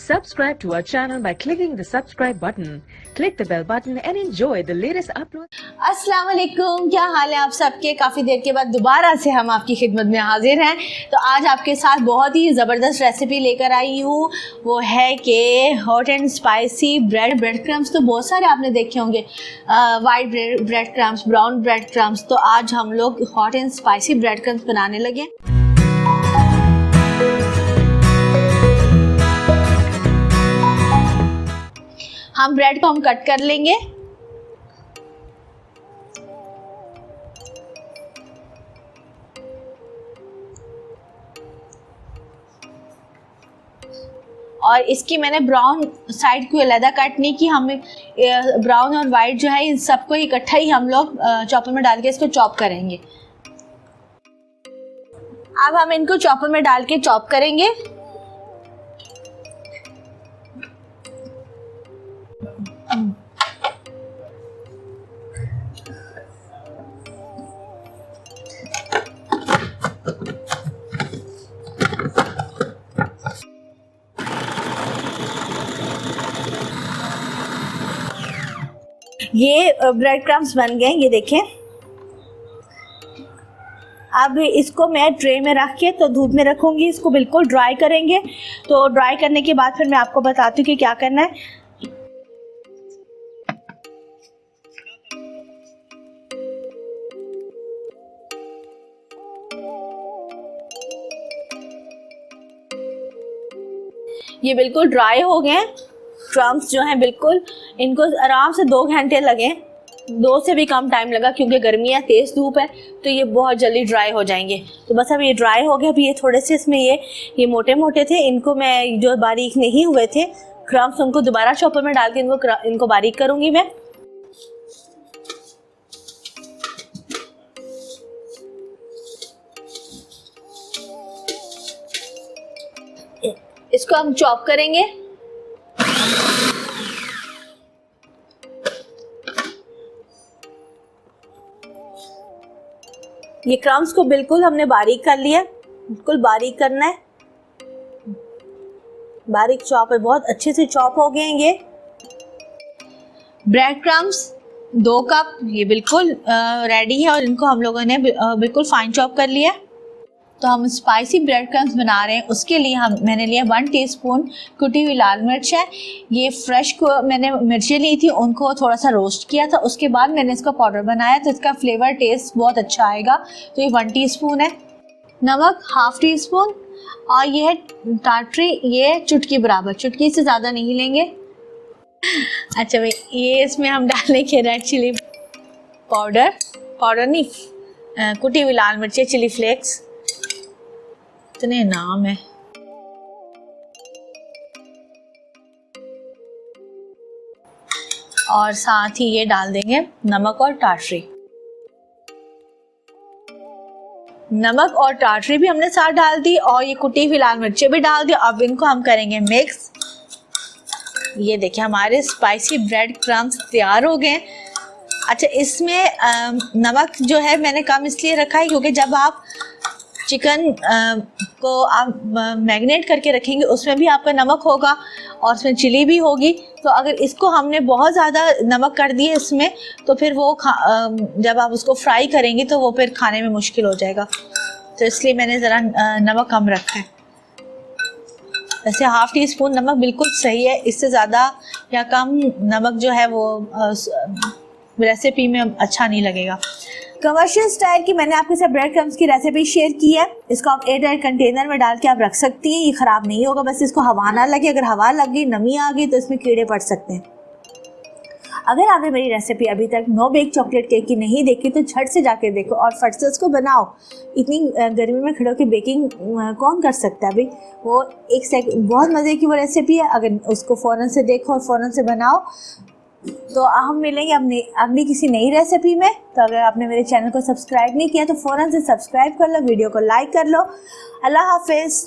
Subscribe to our channel by clicking the subscribe button. Click the bell button and enjoy the latest uploads. अस्सलाम वालेकुम, क्या हाल है आप सबके। काफ़ी देर के बाद दोबारा से हम आपकी खिदमत में हाजिर हैं। तो आज आपके साथ बहुत ही ज़बरदस्त रेसिपी लेकर आई हूँ। वो है कि hot and spicy bread crumbs. तो बहुत सारे आपने देखे होंगे, white bread crumbs, brown bread crumbs. तो आज हम लोग hot and spicy bread crumbs बनाने लगे। हम ब्रेड को हम कट कर लेंगे। और इसकी मैंने ब्राउन साइड को अलग कट नहीं की, हमें ब्राउन और वाइट जो है इन सबको इकट्ठा ही हम लोग चॉपर में डाल के इसको चॉप करेंगे। अब हम इनको चॉपर में डाल के चॉप करेंगे। ये ब्रेड क्रम्स बन गए, ये देखें। अब इसको मैं ट्रे में रख के तो धूप में रखूंगी, इसको बिल्कुल ड्राई करेंगे। तो ड्राई करने के बाद फिर मैं आपको बताती हूँ कि क्या करना है। ये बिल्कुल ड्राई हो गए क्रम्स जो हैं, बिल्कुल इनको आराम से 2 घंटे लगे, 2 से भी कम टाइम लगा क्योंकि गर्मी है, तेज़ धूप है, तो ये बहुत जल्दी ड्राई हो जाएंगे। तो बस अब ये ड्राई हो गया। अभी ये थोड़े से इसमें ये मोटे मोटे थे, इनको मैं जो बारीक नहीं हुए थे क्रम्स उनको दोबारा चॉपर में डाल के इनको बारीक करूँगी मैं। इसको हम चॉप करेंगे। ये क्रम्स को बिल्कुल हमने बारीक कर लिया, बिल्कुल बारीक करना है। बारीक चॉप है, बहुत अच्छे से चॉप हो गए हैं ये ब्रेड क्रम्स। 2 कप ये बिल्कुल रेडी है और इनको हम लोगों ने बिल्कुल फाइन चॉप कर लिया। तो हम स्पाइसी ब्रेड क्रम्स बना रहे हैं, उसके लिए मैंने लिया 1 टीस्पून कुटी हुई लाल मिर्च है। ये फ्रेश को मैंने मिर्चें ली थी, उनको थोड़ा सा रोस्ट किया था, उसके बाद मैंने इसका पाउडर बनाया, तो इसका फ्लेवर टेस्ट बहुत अच्छा आएगा। तो ये 1 टीस्पून है। नमक 1/2 टीस्पून और ये है टाटरी, ये चुटकी बराबर, चुटकी से ज़्यादा नहीं लेंगे। अच्छा भाई, ये इसमें हम डालेंगे रेड चिली पाउडर नहीं, कुटी हुई लाल मिर्चें, चिली फ्लेक्स, इतने नाम है। और साथ ही ये डाल देंगे नमक और टाटरी। नमक और टाटरी भी हमने साथ डाल दी और ये कुटी हुई लाल मिर्चें भी डाल दी। अब इनको हम करेंगे मिक्स। ये देखिए हमारे स्पाइसी ब्रेड क्रम्स तैयार हो गए। अच्छा, इसमें नमक जो है मैंने कम इसलिए रखा है क्योंकि जब आप चिकन को आप मैरिनेट करके रखेंगे उसमें भी आपका नमक होगा और उसमें चिली भी होगी। तो अगर इसको हमने बहुत ज़्यादा नमक कर दिए इसमें तो फिर वो जब आप उसको फ्राई करेंगे तो वो फिर खाने में मुश्किल हो जाएगा। तो इसलिए मैंने ज़रा नमक कम रखा है। वैसे 1/2 टीस्पून नमक बिल्कुल सही है, इससे ज़्यादा या कम नमक जो है वो रेसिपी में अच्छा नहीं लगेगा। कमर्शियल स्टाइल की मैंने आपके साथ ब्रेड क्रम्स की रेसिपी शेयर की है। इसको आप एयरटाइट कंटेनर में डाल के आप रख सकती हैं, ये ख़राब नहीं होगा, बस इसको हवा ना लगे। अगर हवा लग गई, नमी आ गई तो इसमें कीड़े पड़ सकते हैं। अगर आपने मेरी रेसिपी अभी तक नो बेक चॉकलेट केक की नहीं देखी तो झट से जाके देखो और फट से उसको बनाओ। इतनी गर्मी में खड़े होकर बेकिंग कौन कर सकता है भाई। वो बहुत मज़े की वो रेसिपी है, अगर उसको फ़ौरन से देखो और फ़ौरन से बनाओ। तो हम मिलेंगे अगली किसी नई रेसिपी में। तो अगर आपने मेरे चैनल को सब्सक्राइब नहीं किया तो फ़ौरन से सब्सक्राइब कर लो, वीडियो को लाइक कर लो। अल्लाह हाफिज़।